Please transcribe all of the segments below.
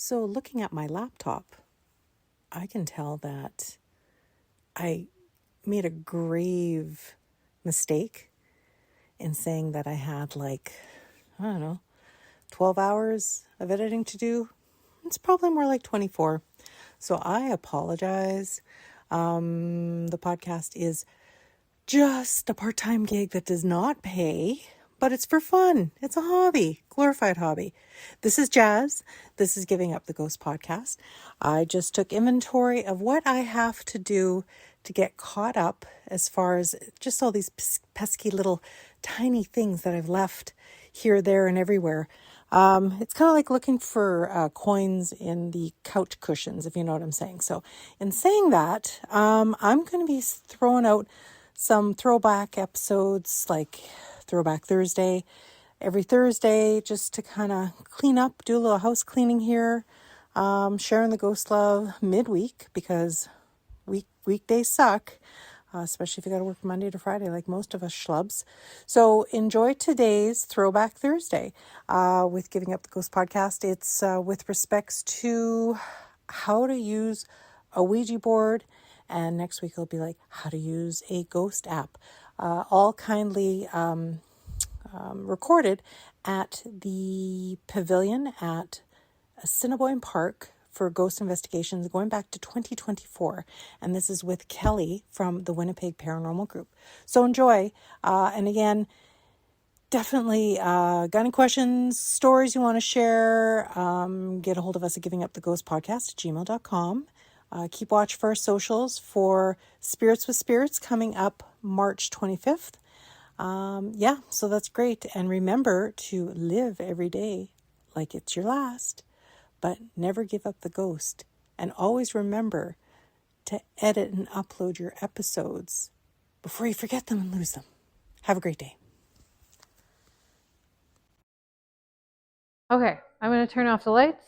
So looking at my laptop, I can tell that I made a grave mistake in saying that I had 12 hours of editing to do. It's probably more like 24. So I apologize. The podcast is just a part-time gig that does not pay, but it's for fun. It's a hobby, glorified hobby. This is Jazz. This is Giving Up the Ghost podcast. I just took inventory of what I have to do to get caught up as far as just all these pesky little tiny things that I've left here, there, and everywhere. It's kind of like looking for coins in the couch cushions, if you know what I'm saying. So in saying that, I'm going to be throwing out some throwback episodes, like Throwback Thursday, every Thursday, just to kind of clean up, do a little house cleaning here, sharing the ghost love midweek, because weekdays suck, especially if you got to work Monday to Friday like most of us schlubs. So enjoy today's Throwback Thursday with Giving Up the Ghost podcast. It's with respects to how to use a Ouija board, and next week it'll be like how to use a ghost app, all kindly recorded at the Pavillion at Assinaboine Park for ghost investigations going back to 2024. And this is with Kelly from the Winnipeg Paranormal Group. So enjoy. And again, definitely got any questions, stories you want to share, get a hold of us at givinguptheghostpodcast@gmail.com. Keep watch for our socials for Spirits with Spirits coming up March 25th. So that's great. And remember to live every day like it's your last, but never give up the ghost. And always remember to edit and upload your episodes before you forget them and lose them. Have a great day. Okay, I'm going to turn off the lights.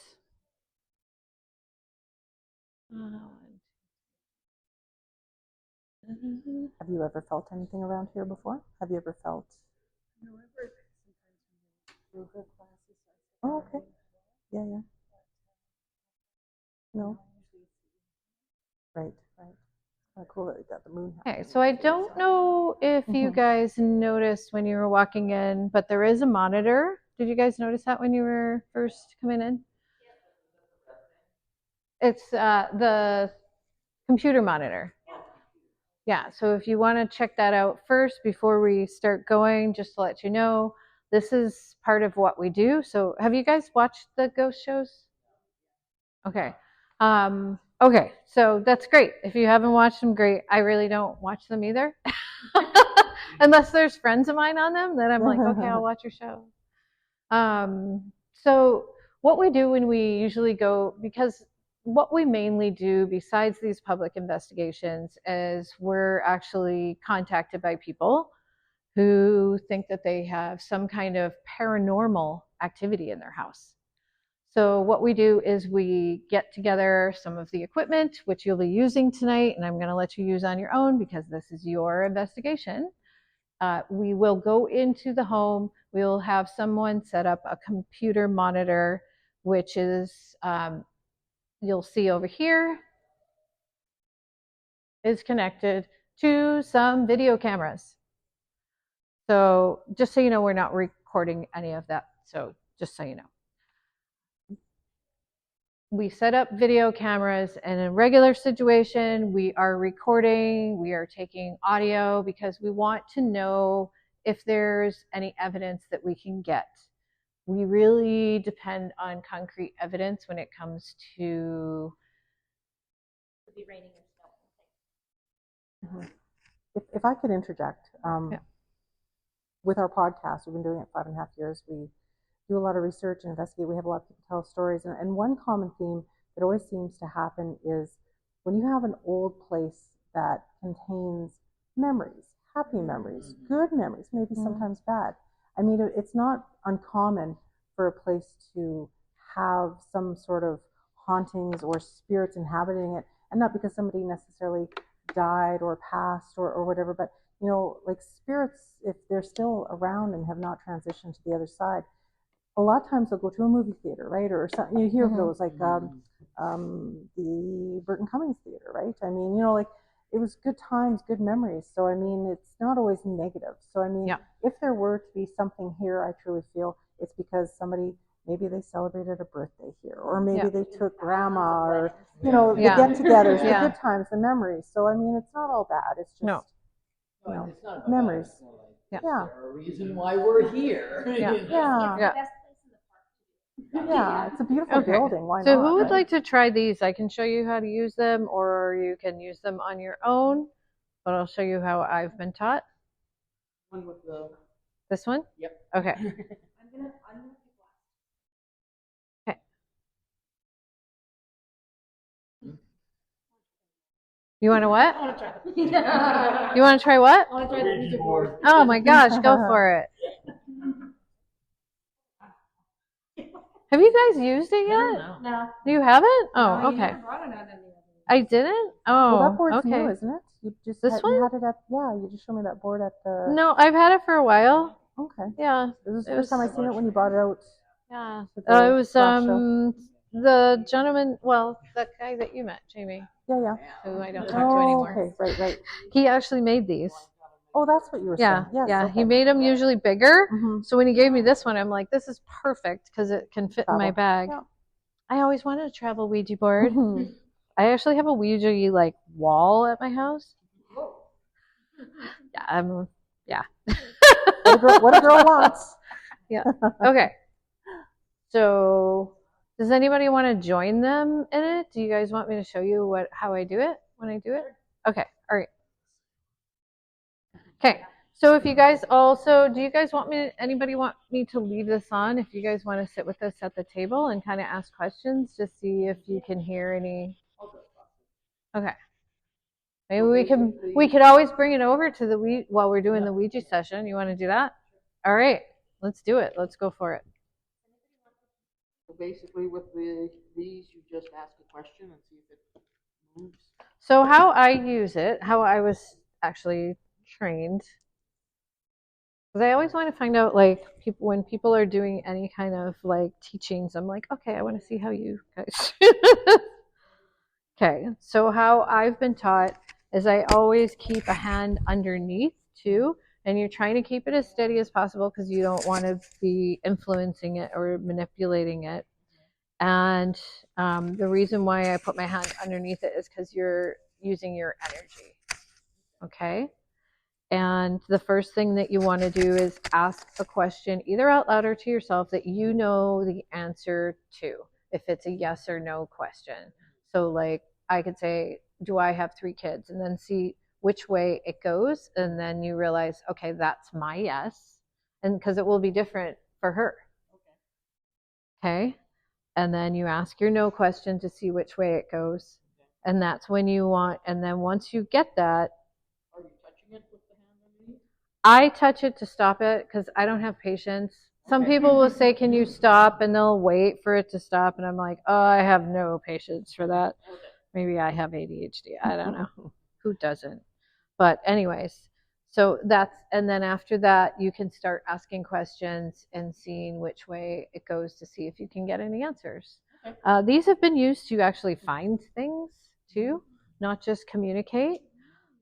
Have you ever felt anything around here before? Have you ever felt? No, I've heard sometimes. Oh, okay. Yeah. No. Right. Cool that you got the moon. Okay, so I don't know if you guys noticed when you were walking in, but there is a monitor. Did you guys notice that when you were first coming in? It's the computer monitor. Yeah, so if you want to check that out first before we start going, just to let you know, this is part of what we do. So have you guys watched the ghost shows? Okay. Okay, so that's great. If you haven't watched them, great. I really don't watch them either. Unless there's friends of mine on them, then I'm like, okay, I'll watch your show. So what we do when we usually go, because what we mainly do besides these public investigations is we're actually contacted by people who think that they have some kind of paranormal activity in their house. So what we do is we get together some of the equipment, which you'll be using tonight, and I'm going to let you use on your own because this is your investigation. We will go into the home. We'll have someone set up a computer monitor, which is, you'll see over here, is connected to some video cameras. So just so you know, we're not recording any of that. So just so you know. We set up video cameras, and in a regular situation, we are recording, we are taking audio because we want to know if there's any evidence that we can get. We really depend on concrete evidence when it comes to be raining and snow. If I could interject, Yeah. with our podcast, we've been doing it 5.5 years. We do a lot of research and investigate. We have a lot of people tell stories. And one common theme that always seems to happen is when you have an old place that contains memories, happy memories, good memories, maybe sometimes bad. I mean, it's not uncommon for a place to have some sort of hauntings or spirits inhabiting it, and not because somebody necessarily died or passed or whatever, but like spirits, if they're still around and have not transitioned to the other side, a lot of times they'll go to a movie theater, right? Or something. You hear of those, like the Burton Cummings Theater, right? I mean, like it was good times, good memories. So I mean, it's not always negative. So I mean, if there were to be something here, I truly feel it's because somebody, maybe they celebrated a birthday here, or maybe they took grandma, or the get-togethers, the good times, the memories. So I mean, it's not all bad. It's just it's not memories. There's a reason why we're here. Yeah, it's a beautiful building. Why not? So who would like to try these? I can show you how to use them, or you can use them on your own, but I'll show you how I've been taught. One with the... This one? Yep. Okay. I'm gonna Okay. You want to what? I want to try. You want to try what? I want to try the Ouija board. Oh my gosh, go for it. Have you guys used it yet? No. You haven't? Oh, No, okay. You brought it out. I didn't? Oh, well, that board's okay. new, isn't it? You just This one? You had it at, you just showed me that board at the... No, I've had it for a while. Okay. Yeah. This is the first time I seen it when you brought it out. Yeah. The It was the gentleman, well, the guy that you met, Jamie, Yeah. who I don't talk to anymore. Okay, right. He actually made these. Oh, that's what you were saying. Yes, Yeah. okay. He made them usually bigger. Mhm. So when he gave me this one, I'm like, this is perfect because it can fit in my bag. Yeah. I always wanted to travel Ouija board. Mhm. I actually have a Ouija wall at my house. Yeah. What a girl wants. Yeah. Okay. So, does anybody want to join them in it? Do you guys want me to show you how I do it when I do it? Okay. All right. Okay. So if you guys also, do you guys anybody want me to leave this on? If you guys want to sit with us at the table and kind of ask questions, just see if you can hear any. Okay. Maybe we could always bring it over to while we're doing the Ouija session. You want to do that? All right. Let's do it. Let's go for it. So basically with these, you just ask a question and see if it moves. So how I use it, how I was actually trained, because I always want to find out, when people are doing any kind of teachings, I'm like, okay, I want to see how you guys. Okay, so how I've been taught is I always keep a hand underneath too, and you're trying to keep it as steady as possible because you don't want to be influencing it or manipulating it. And the reason why I put my hand underneath it is because you're using your energy. Okay? And the first thing that you want to do is ask a question either out loud or to yourself that you know the answer to, if it's a yes or no question. So I could say, do I have 3 kids? And then see which way it goes. And then you realize, okay, that's my yes. And because it will be different for her. Okay. And then you ask your no question to see which way it goes. And that's when you want, and then once you get that, are you touching it with the hand underneath? I touch it to stop it because I don't have patience. Some people will say, can you stop? And they'll wait for it to stop. And I'm like, oh, I have no patience for that. Okay. Maybe I have ADHD. I don't know. Who doesn't? But anyways, so and then after that, you can start asking questions and seeing which way it goes to see if you can get any answers. Okay. These have been used to actually find things too, not just communicate.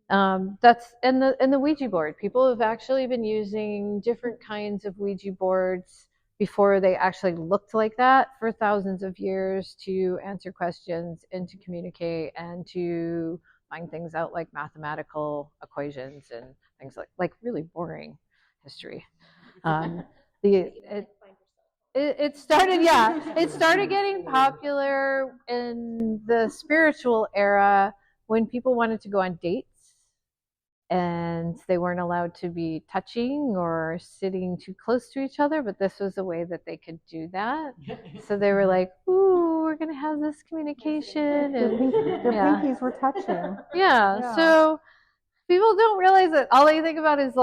That's in the Ouija board. People have actually been using different kinds of Ouija boards before they actually looked like that for thousands of years to answer questions and to communicate and to find things out like mathematical equations and things like really boring history. It started getting popular in the spiritual era when people wanted to go on dates and they weren't allowed to be touching or sitting too close to each other, but this was a way that they could do that. So they were like, ooh, we're going to have this communication. And their pinkies were touching. Yeah, so people don't realize that all they think about is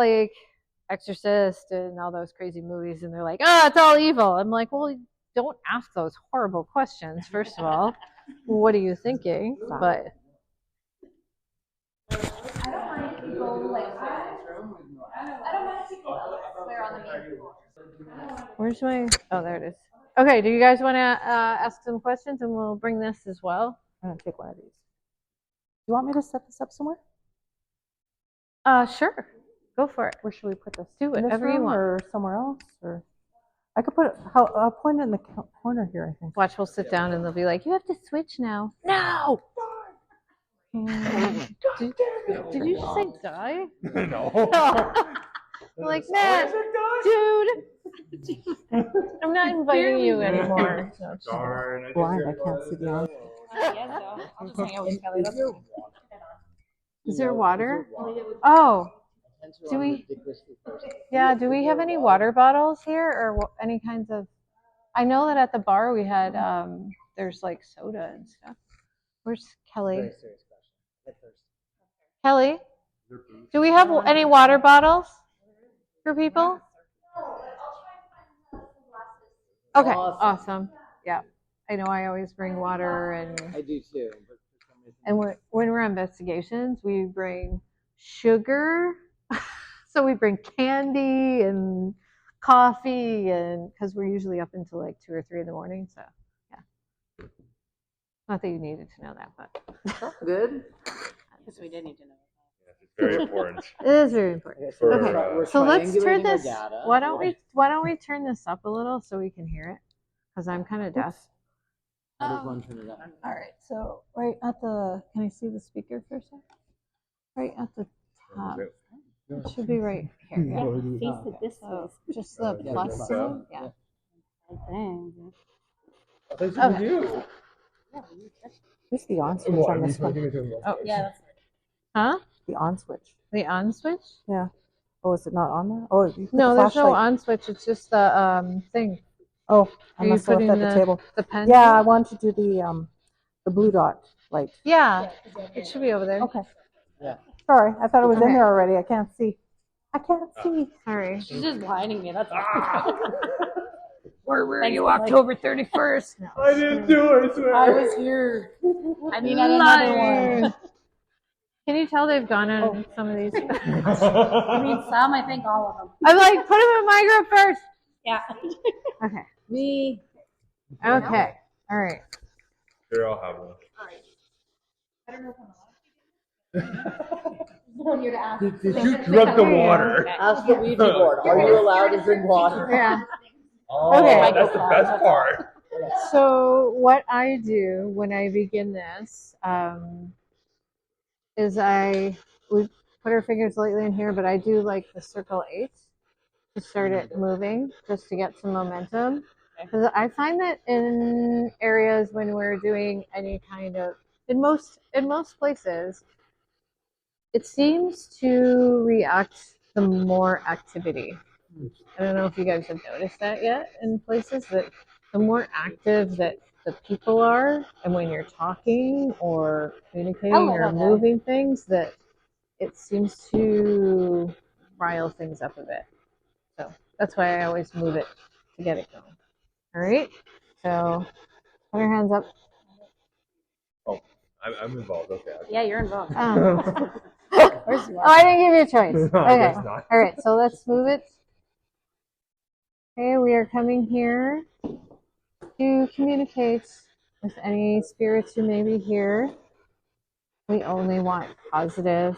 Exorcist and all those crazy movies, and they're like, oh, it's all evil. I'm like, well, don't ask those horrible questions, first of all. What are you thinking? But I don't mind people I don't mind people Clear on the main floor. Where's my? Oh, there it is. Okay. Do you guys want to ask some questions, and we'll bring this as well? I'm gonna take one of these. Do you want me to set this up somewhere? Sure. Go for it. Where should we put this? Do In this whatever you room want. or somewhere else? Or I could put it. I'll point it in the corner here. I think. Watch. We'll sit down, and they'll be like, "You have to switch now." No. Did you just say die? No. I'm like, man, dude, I'm not inviting you anymore. No, just- Darn. Blind. I can't see the on. I'll just hang out with Kelly. That's fine. Is there water? Oh, do we? Yeah. Do we have any water bottles here, or any kinds of? I know that at the bar we had. There's like soda and stuff. Where's Kelly? Kelly, do we have any water bottles for people? Okay, awesome. Yeah, I know. I always bring water, and I do too. and when we're on investigations, we bring sugar. So we bring candy and coffee, and because we're usually up until like 2 or 3 in the morning. So yeah, not that you needed to know that, but Good. Because we did need to know. It's very important. it is very important. For, Okay, so let's turn triangulating our this. data. Why don't we turn this up a little so we can hear it? Because I'm kind of deaf. How does one turn it up? All right, so right at the. Can I see the speaker for a sec? Right at the top. It should be right here. Yeah. Face it this way. So just the Yeah, plus yeah. sign. Yeah. you. Who's the on switch on this one? Oh Yeah, that's huh? The on switch. The on switch? Yeah. Oh, is it not on there? Oh, you put No, the there's no flashlight. on switch. It's just the thing. Oh, I Are you must have left putting it at the table. the pen? Yeah, I want to do the blue dot light. Yeah, it should be over there. Okay. Yeah. Sorry, I thought it was in Okay. there already. I can't see. I can't see. Sorry. She's just blinding me. That's Where were Thanks, you Mike. October 31st? No. I didn't do it, I swear. I was here. I mean, at another one. Can you tell they've gone on some of these? I mean, some. I think all of them. I'm like, put them in my group first. Yeah. Okay. Me. Okay. All right. Here, I'll have one. I don't know if I'm allowed. Here to ask. Did you drink the water? Ask the Ouija board. Are you allowed to drink water? Yeah. Oh, Okay. that's the best part. So what I do when I begin this is we put our fingers lightly in here, but I do like the circle 8 to start it moving, just to get some momentum. Because I find that in areas when we're doing any kind of in most places, it seems to react the more activity. I don't know if you guys have noticed that yet in places, that the more active that the people are, and when you're talking or communicating or love that. moving things, that it seems to rile things up a bit. So that's why I always move it to get it going. All right, so put our hands up. I'm involved, okay. Yeah, you're involved. Where's Oh, I didn't give you a choice. No, I Okay. guess not. All right, so let's move it. Okay, we are coming here to communicate with any spirits who may be here. We only want positive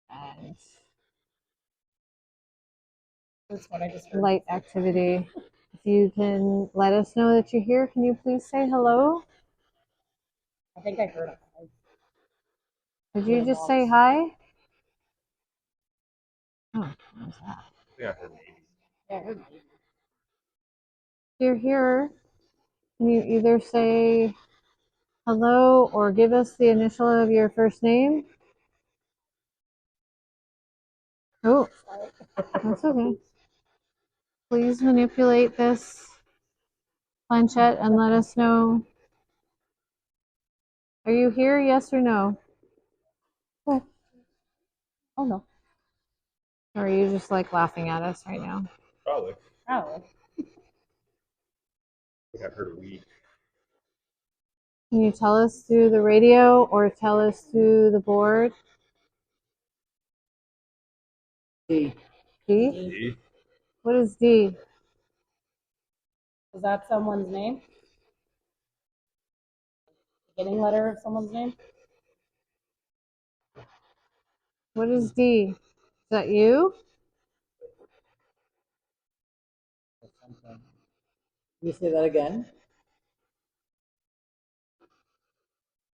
and That's what I just heard. light activity. If you can let us know that you're here, can you please say hello? I think I heard it. Did you just say hi? Oh, what was that? I think I heard maybe. Yeah, I heard it. If you're here, can you either say hello or give us the initial of your first name? Oh, that's okay. Please manipulate this planchette and let us know. Are you here, yes or no? Oh no. Or are you just like laughing at us right now? Probably. Probably. I think I've heard a week. Can you tell us through the radio or tell us through the board? D. D? D. What is D? Is that someone's name? Beginning letter of someone's name? What is D? Is that you? Can you say that again?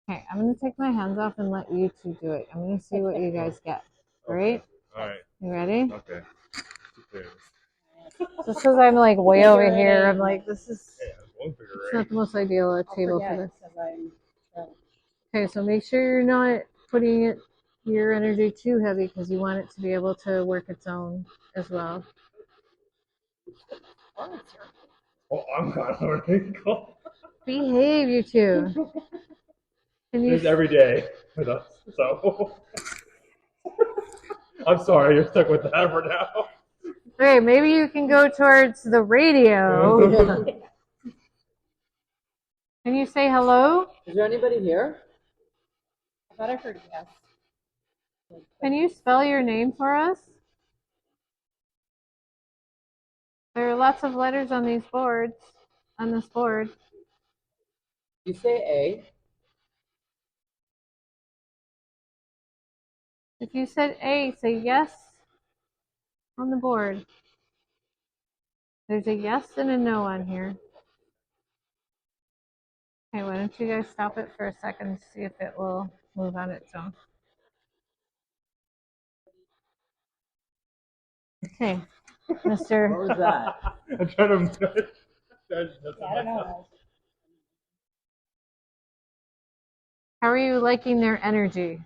Okay, I'm going to take my hands off and let you two do it. I'm going to see what you guys get. All right? All right. You ready? Okay. Just because I'm like way over here, I'm like, this is Yeah, one figure it's right. not the most ideal I'll table forget for this. 'cause I'm drunk. Okay, so make sure you're not putting your energy too heavy because you want it to be able to work its own as well. Oh, I'm kind of learning. Behave, you two. Can It's you? every day with us, so I'm sorry you're stuck with that for now. Okay, maybe you can go towards the radio. Can you say hello? Is there anybody here? I thought I heard yes. Can you spell your name for us? There are lots of letters on these boards, on this board. You say A. If you said A, say yes on the board. There's a yes and a no on here. Okay, why don't you guys stop it for a second to see if it will move on its own. Okay, What Mr. was that? I'm trying to. I don't know. How are you liking their energy?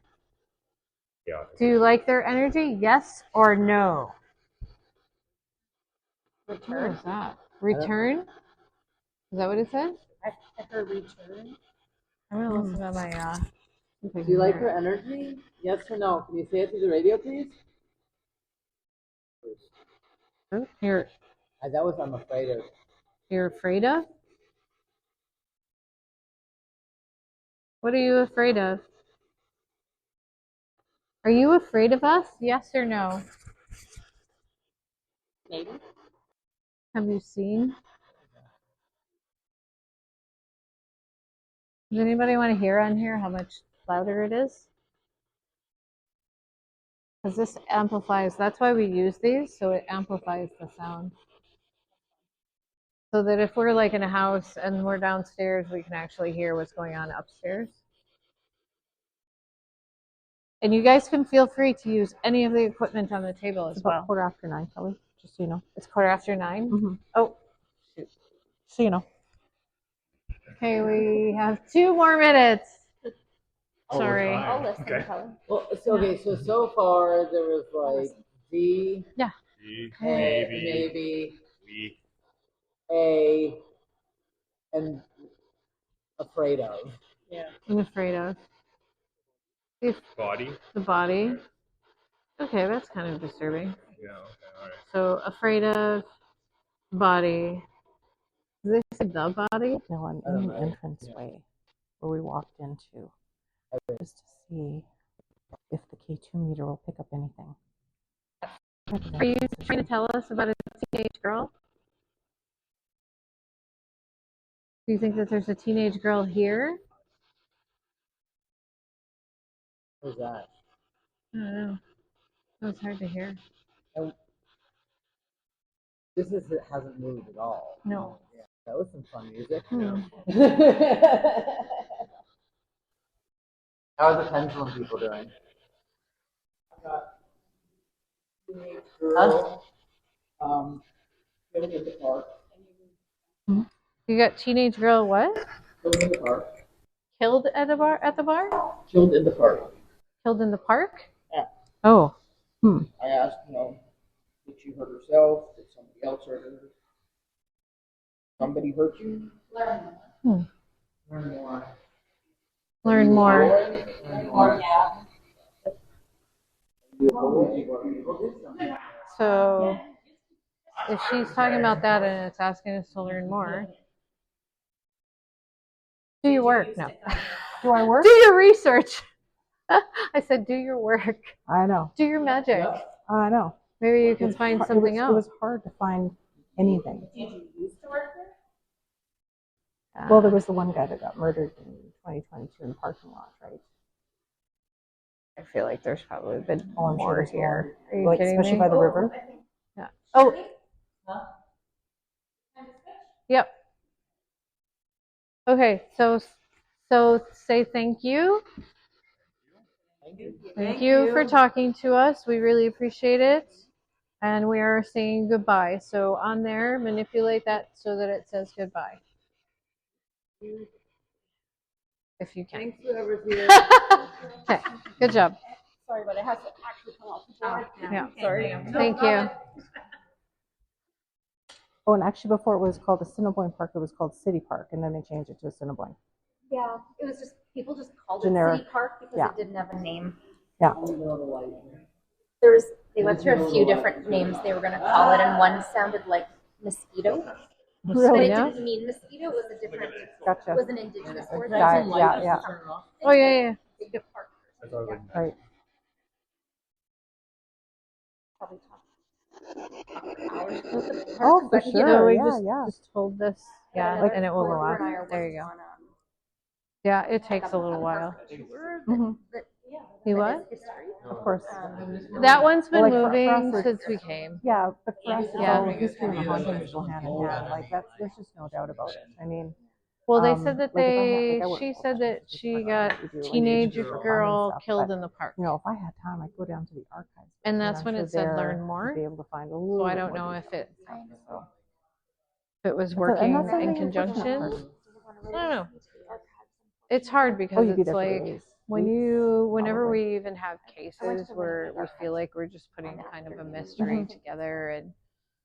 Yeah. Do you like their energy? Yes or no? What Return. is that? Return? Is that what it said? I heard return. I'm gonna listen to my Do you like her energy? Yes or no? Can you say it through the radio, please? You're That was I'm afraid of. you're afraid of? What are you afraid of? Are you afraid of us? Yes or no? Maybe. Have you seen? Does anybody want to hear on here how much louder it is? Because this amplifies, that's why we use these, so it amplifies the sound. So that if we're like in a house and we're downstairs, we can actually hear what's going on upstairs. And you guys can feel free to use any of the equipment on the table as well. About 9:15, Kelly, just so you know. It's 9:15. Mm-hmm. Oh, shoot. So you know. Okay, we have 2 more minutes. Oh, we're Sorry. fine. I'll listen, Okay. Kelly. Well, so far there was like D, D, A, maybe, maybe, we, A, and afraid of. Yeah. I'm afraid of. If body. the body. Okay, that's kind of disturbing. Yeah. Okay. All right. So afraid of body. Did they say the body? No, I'm I don't in the know. entranceway where we walked into just to see if the K2 meter will pick up anything. Are you trying to tell us about a teenage girl? Do you think that there's a teenage girl here? What was that? I don't know. That's hard to hear. And it hasn't moved at all. No. Yeah, that was some fun music. Hmm. How are the pendulum people doing? Huh? Killed in the park. You got teenage girl what? Killed in the park. Killed at a bar at the bar? Killed in the park. Killed in the park? Yeah. Oh. I asked, did she hurt herself? Did somebody else hurt her? Somebody hurt you? Hmm. Learn more. Learn more. Learn more. So if she's talking about that and it's asking us to learn more, do your work. No. Do I work? Do your research. I said do your work. I know. Do your magic. I know. Maybe you can find something It else. was hard to find anything. Did you used to work there? Well, there was the one guy that got murdered in 2022 in the parking lot, right? I feel like there's probably a bit Oh, I'm sure more there's here. more. Are you Like, kidding especially me? by the river. Yeah. Oh, Huh? yep. Okay, so say thank you. Thank you for talking to us. We really appreciate it. And we are saying goodbye. So on there, manipulate that so that it says goodbye. If you can. Thanks, whoever's here. Okay, good job. Sorry, but it has to actually come off the board. Yeah. Sorry. Thank you. Oh, and actually before it was called Assinaboine Park, it was called City Park, and then they changed it to Assinaboine. Yeah, it was just, people just called Generic. it City Park because Yeah. it didn't have a name. Yeah. They went through a few different names they were going to call it, and one sounded like mosquito. But Really? it Yeah. didn't mean mosquito, it was a different, Gotcha. it was an indigenous word. Yeah. Oh, yeah. City Park. I thought like Right. Probably talked hours about the park, Oh, for but, you sure. know, we Yeah. just hold this. Yeah, Like- and it will go Barbara off. and I are There you working go. on, Yeah, it takes a little while. Mhm. You that what? is history. Of course. That one's been Well, like, for moving us, since we came. Yeah, but for us, it's Yeah. all history and the hauntings go hand in hand. Like there's just no doubt about it. I mean, Well, they said that like, if I had- like, I work she full said time, that it's just she like got what we do, and teenage it's for fun and girl stuff, killed but, in the park. you know, if I had time, I'd go down to the archives. And that's I'm when sure it said there learn you'd more. Be able to find a So little I bit don't more know if detail. it So, was and working that's something in we're pushing conjunction. towards. I don't know. It's hard because Oh, you'd be it's there for like days, whenever probably. we even have cases where we feel like we're just putting kind of a mystery together and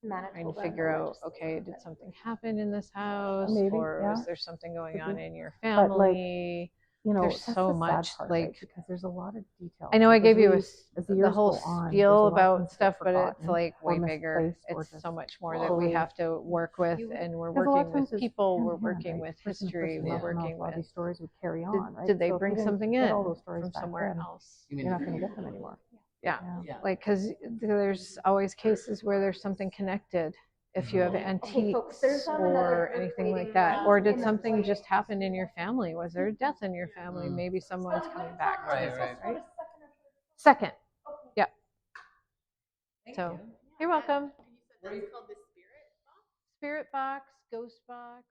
trying to figure out, okay, did something happen in this house, Maybe, or yeah. is there something going Could on be. in your But, like, family? You know, There's that's so the sad much, part, like- right? Because there's a lot of detail. I know I Because gave you as the the years whole go on, there's a spiel lot of about things that stuff, get but it's forgotten like or way bigger. misplaced or It's just so much more that we slowly- have to work with, and we're Because a lot of working with times it's people, hand we're in hand, working right? with Person to history, person, we're word of mouth, working a lot of with. these stories would carry on, right? Did they So if bring you didn't something get in all those stories from back somewhere then, else? you're not going to get them anymore. Yeah. Yeah. Like, because there's always cases where there's something connected. If you have Okay, folks, antiques there's another or group anything like waiting, that, or did in the something foyer. just happen in your family? Was there a death in your family? Maybe someone's coming back to Right, visit, right. right? Second. Yeah. So you're welcome. What is called the spirit? Spirit box, ghost box.